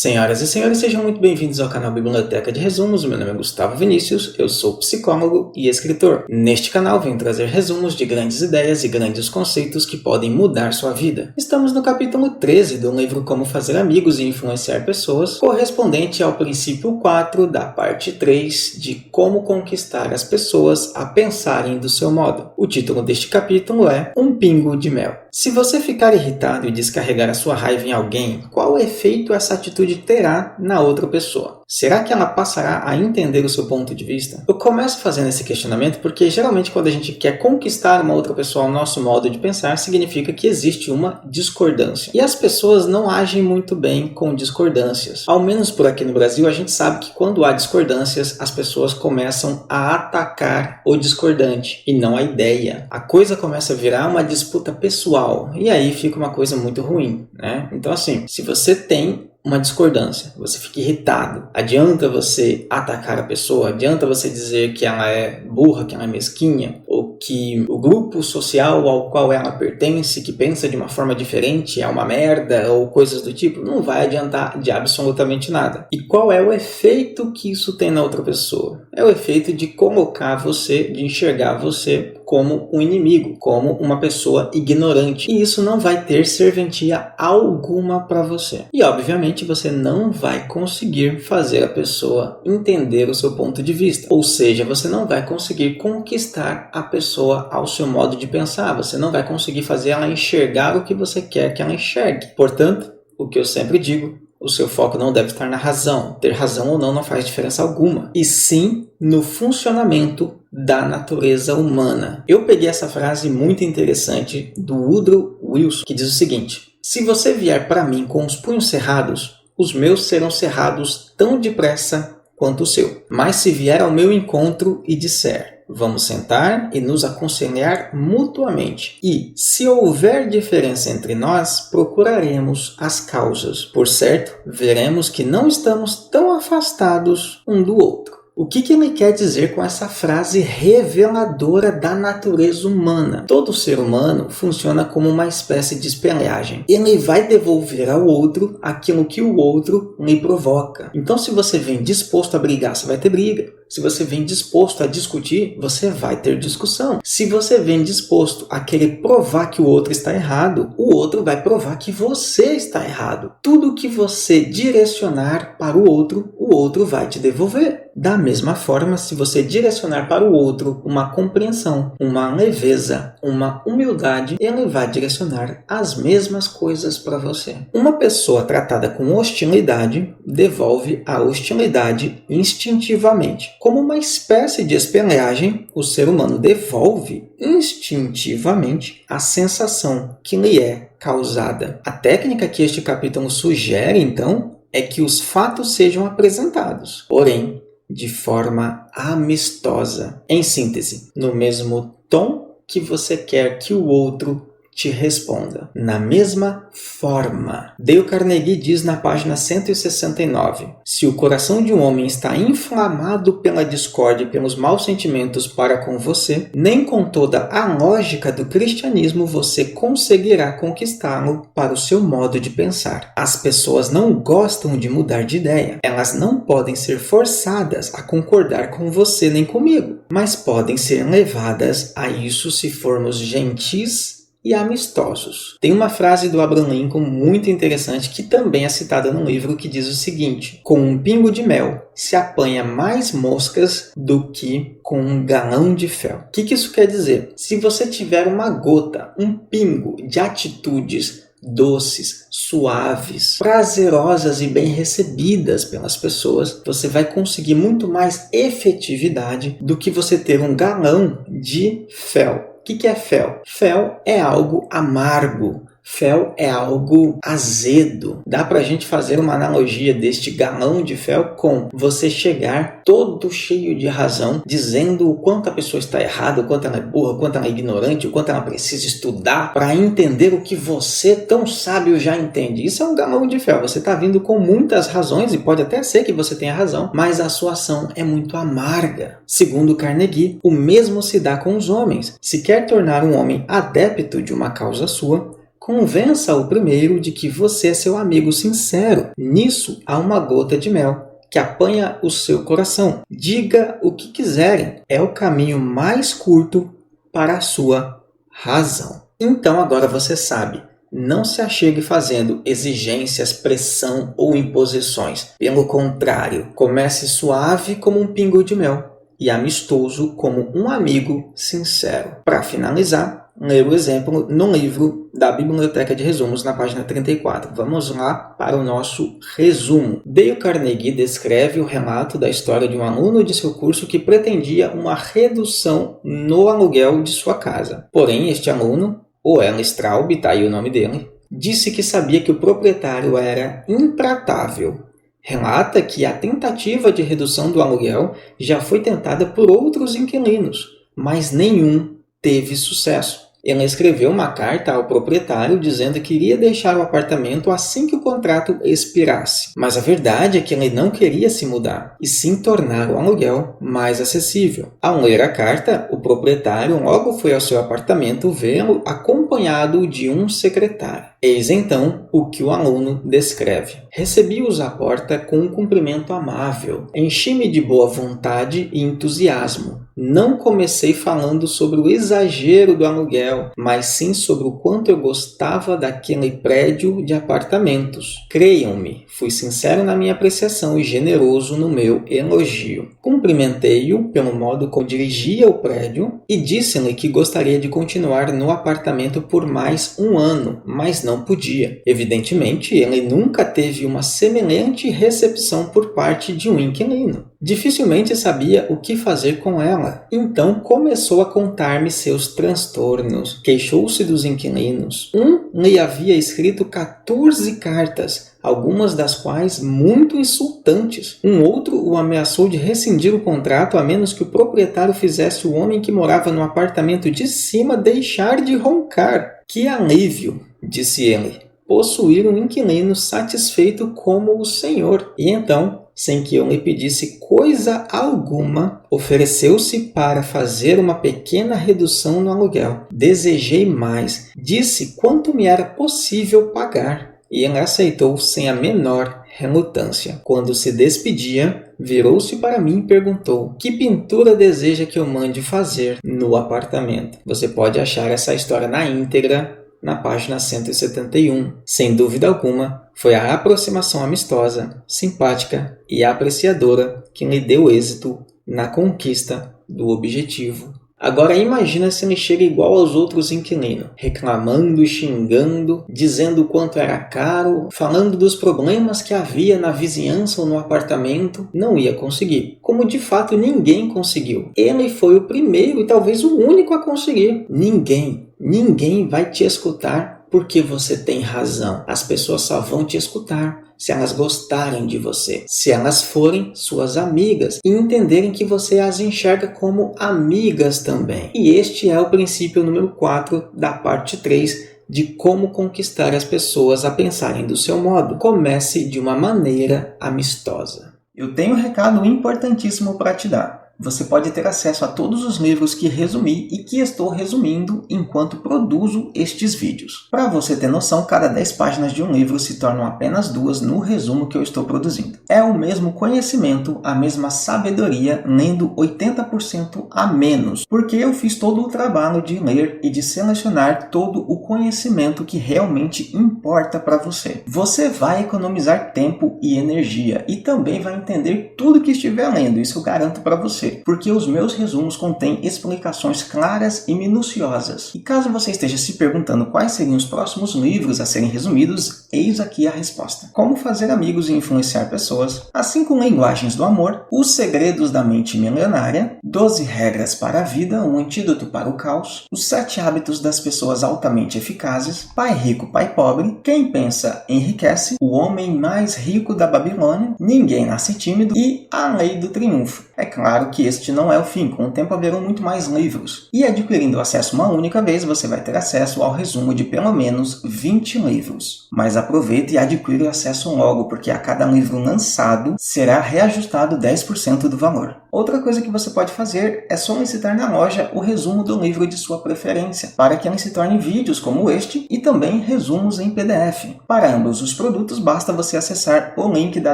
Senhoras e senhores, sejam muito bem-vindos ao canal Biblioteca de Resumos. Meu nome é Gustavo Vinícius, eu sou psicólogo e escritor. Neste canal venho trazer resumos de grandes ideias e grandes conceitos que podem mudar sua vida. Estamos no capítulo 13 do livro Como Fazer Amigos e Influenciar Pessoas, correspondente ao princípio 4 da parte 3 de Como Conquistar as Pessoas a Pensarem do Seu Modo. O título deste capítulo é Um Pingo de Mel. Se você ficar irritado e descarregar a sua raiva em alguém, qual efeito essa atitude terá na outra pessoa? Será que ela passará a entender o seu ponto de vista? Eu começo fazendo esse questionamento porque geralmente quando a gente quer conquistar uma outra pessoa ao nosso modo de pensar, significa que existe uma discordância. E as pessoas não agem muito bem com discordâncias. Ao menos por aqui no Brasil, a gente sabe que quando há discordâncias, as pessoas começam a atacar o discordante e não a ideia. A coisa começa a virar uma disputa pessoal e aí fica uma coisa muito ruim, né? Então assim, se você tem uma discordância, você fica irritado, adianta você atacar a pessoa, adianta você dizer que ela é burra, que ela é mesquinha, ou que o grupo social ao qual ela pertence, que pensa de uma forma diferente, é uma merda, ou coisas do tipo, não vai adiantar de absolutamente nada. E qual é o efeito que isso tem na outra pessoa? É o efeito de colocar você, de enxergar você como um inimigo, como uma pessoa ignorante. E isso não vai ter serventia alguma para você. E obviamente você não vai conseguir fazer a pessoa entender o seu ponto de vista. Ou seja, você não vai conseguir conquistar a pessoa ao seu modo de pensar. Você não vai conseguir fazer ela enxergar o que você quer que ela enxergue. Portanto, o que eu sempre digo, o seu foco não deve estar na razão. Ter razão ou não faz diferença alguma. E sim no funcionamento da natureza humana. Eu peguei essa frase muito interessante do Woodrow Wilson, que diz o seguinte: se você vier para mim com os punhos cerrados, os meus serão cerrados tão depressa quanto o seu. Mas se vier ao meu encontro e disser: vamos sentar e nos aconselhar mutuamente. E, se houver diferença entre nós, procuraremos as causas. Por certo, veremos que não estamos tão afastados um do outro. O que ele quer dizer com essa frase reveladora da natureza humana? Todo ser humano funciona como uma espécie de espelhagem. Ele vai devolver ao outro aquilo que o outro lhe provoca. Então, se você vem disposto a brigar, você vai ter briga. Se você vem disposto a discutir, você vai ter discussão. Se você vem disposto a querer provar que o outro está errado, o outro vai provar que você está errado. Tudo que você direcionar para o outro vai te devolver. Da mesma forma, se você direcionar para o outro uma compreensão, uma leveza, uma humildade, ele vai direcionar as mesmas coisas para você. Uma pessoa tratada com hostilidade devolve a hostilidade instintivamente. Como uma espécie de espelhagem, o ser humano devolve instintivamente a sensação que lhe é causada. A técnica que este capítulo sugere, então, é que os fatos sejam apresentados, porém, de forma amistosa. Em síntese, no mesmo tom que você quer que o outro te responda. Na mesma forma. Dale Carnegie diz na página 169, se o coração de um homem está inflamado pela discórdia e pelos maus sentimentos para com você, nem com toda a lógica do cristianismo você conseguirá conquistá-lo para o seu modo de pensar. As pessoas não gostam de mudar de ideia. Elas não podem ser forçadas a concordar com você nem comigo, mas podem ser levadas a isso se formos gentis e amistosos. Tem uma frase do Abraham Lincoln muito interessante que também é citada no livro que diz o seguinte: com um pingo de mel se apanha mais moscas do que com um galão de fel. O que isso quer dizer? Se você tiver uma gota, um pingo de atitudes doces, suaves, prazerosas e bem recebidas pelas pessoas, você vai conseguir muito mais efetividade do que você ter um galão de fel. O que é fel? Fel é algo amargo. Fel é algo azedo. Dá pra gente fazer uma analogia deste galão de fel com você chegar todo cheio de razão, dizendo o quanto a pessoa está errada, o quanto ela é burra, o quanto ela é ignorante, o quanto ela precisa estudar para entender o que você, tão sábio, já entende. Isso é um galão de fel. Você está vindo com muitas razões e pode até ser que você tenha razão, mas a sua ação é muito amarga. Segundo Carnegie, o mesmo se dá com os homens. Se quer tornar um homem adepto de uma causa sua, Convença-o primeiro de que você é seu amigo sincero. Nisso há uma gota de mel que apanha o seu coração. Diga o que quiserem. É o caminho mais curto para a sua razão. Então agora você sabe. Não se achegue fazendo exigências, pressão ou imposições. Pelo contrário, comece suave como um pingo de mel e amistoso como um amigo sincero. Para finalizar, ler o exemplo no livro da Biblioteca de Resumos, na página 34. Vamos lá para o nosso resumo. Dale Carnegie descreve o relato da história de um aluno de seu curso que pretendia uma redução no aluguel de sua casa. Porém, este aluno, o L. Straub, está aí o nome dele, disse que sabia que o proprietário era intratável. Relata que a tentativa de redução do aluguel já foi tentada por outros inquilinos, mas nenhum teve sucesso. Ele escreveu uma carta ao proprietário dizendo que iria deixar o apartamento assim que o contrato expirasse. Mas a verdade é que ele não queria se mudar, e sim tornar o aluguel mais acessível. Ao ler a carta, o proprietário logo foi ao seu apartamento vê-lo acompanhado de um secretário. Eis então o que o aluno descreve. Recebi-os à porta com um cumprimento amável. Enchi-me de boa vontade e entusiasmo. Não comecei falando sobre o exagero do aluguel, mas sim sobre o quanto eu gostava daquele prédio de apartamentos. Creiam-me, fui sincero na minha apreciação e generoso no meu elogio. Cumprimentei-o pelo modo como dirigia o prédio e disse-lhe que gostaria de continuar no apartamento por mais um ano, mas não podia. Evidentemente, ele nunca teve uma semelhante recepção por parte de um inquilino. Dificilmente sabia o que fazer com ela. Então começou a contar-me seus transtornos. Queixou-se dos inquilinos. Um lhe havia escrito 14 cartas, algumas das quais muito insultantes. Um outro o ameaçou de rescindir o contrato a menos que o proprietário fizesse o homem que morava no apartamento de cima deixar de roncar. Que alívio, disse ele, possuir um inquilino satisfeito como o senhor. E então, sem que eu lhe pedisse coisa alguma, ofereceu-se para fazer uma pequena redução no aluguel. Desejei mais. Disse quanto me era possível pagar. E ele aceitou sem a menor relutância. Quando se despedia, virou-se para mim e perguntou: que pintura deseja que eu mande fazer no apartamento? Você pode achar essa história na íntegra na página 171. Sem dúvida alguma, foi a aproximação amistosa, simpática e apreciadora que lhe deu êxito na conquista do objetivo. Agora imagina se ele chega igual aos outros inquilinos, reclamando e xingando, dizendo o quanto era caro, falando dos problemas que havia na vizinhança ou no apartamento. Não ia conseguir, como de fato ninguém conseguiu. Ele foi o primeiro e talvez o único a conseguir. Ninguém vai te escutar porque você tem razão. As pessoas só vão te escutar se elas gostarem de você, se elas forem suas amigas e entenderem que você as enxerga como amigas também. E este é o princípio número 4 da parte 3 de como conquistar as pessoas a pensarem do seu modo. Comece de uma maneira amistosa. Eu tenho um recado importantíssimo para te dar. Você pode ter acesso a todos os livros que resumi e que estou resumindo enquanto produzo estes vídeos. Para você ter noção, cada 10 páginas de um livro se tornam apenas 2 no resumo que eu estou produzindo. É o mesmo conhecimento, a mesma sabedoria, lendo 80% a menos, porque eu fiz todo o trabalho de ler e de selecionar todo o conhecimento que realmente importa para você. Você vai economizar tempo e energia e também vai entender tudo que estiver lendo, isso eu garanto para você. Porque os meus resumos contêm explicações claras e minuciosas. E caso você esteja se perguntando quais seriam os próximos livros a serem resumidos, eis aqui a resposta. Como fazer amigos e influenciar pessoas, as 5 linguagens do amor, os segredos da mente milionária, 12 regras para a vida, um antídoto para o caos, os 7 hábitos das pessoas altamente eficazes, pai rico, pai pobre, quem pensa enriquece, o homem mais rico da Babilônia, ninguém nasce tímido e a lei do triunfo. É claro que que este não é o fim, com o tempo haverão muito mais livros. E adquirindo o acesso uma única vez, você vai ter acesso ao resumo de pelo menos 20 livros. Mas aproveite e adquira o acesso logo, porque a cada livro lançado será reajustado 10% do valor. Outra coisa que você pode fazer é solicitar na loja o resumo do livro de sua preferência, para que ele se torne vídeos como este e também resumos em PDF. Para ambos os produtos, basta você acessar o link da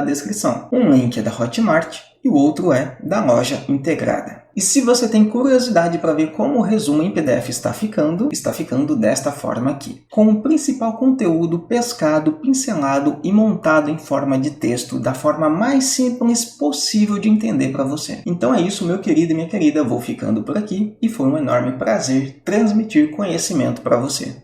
descrição. Um link é da Hotmart e o outro é da loja integrada. E se você tem curiosidade para ver como o resumo em PDF está ficando desta forma aqui, com o principal conteúdo pescado, pincelado e montado em forma de texto, da forma mais simples possível de entender para você. Então é isso, meu querido e minha querida, eu vou ficando por aqui e foi um enorme prazer transmitir conhecimento para você.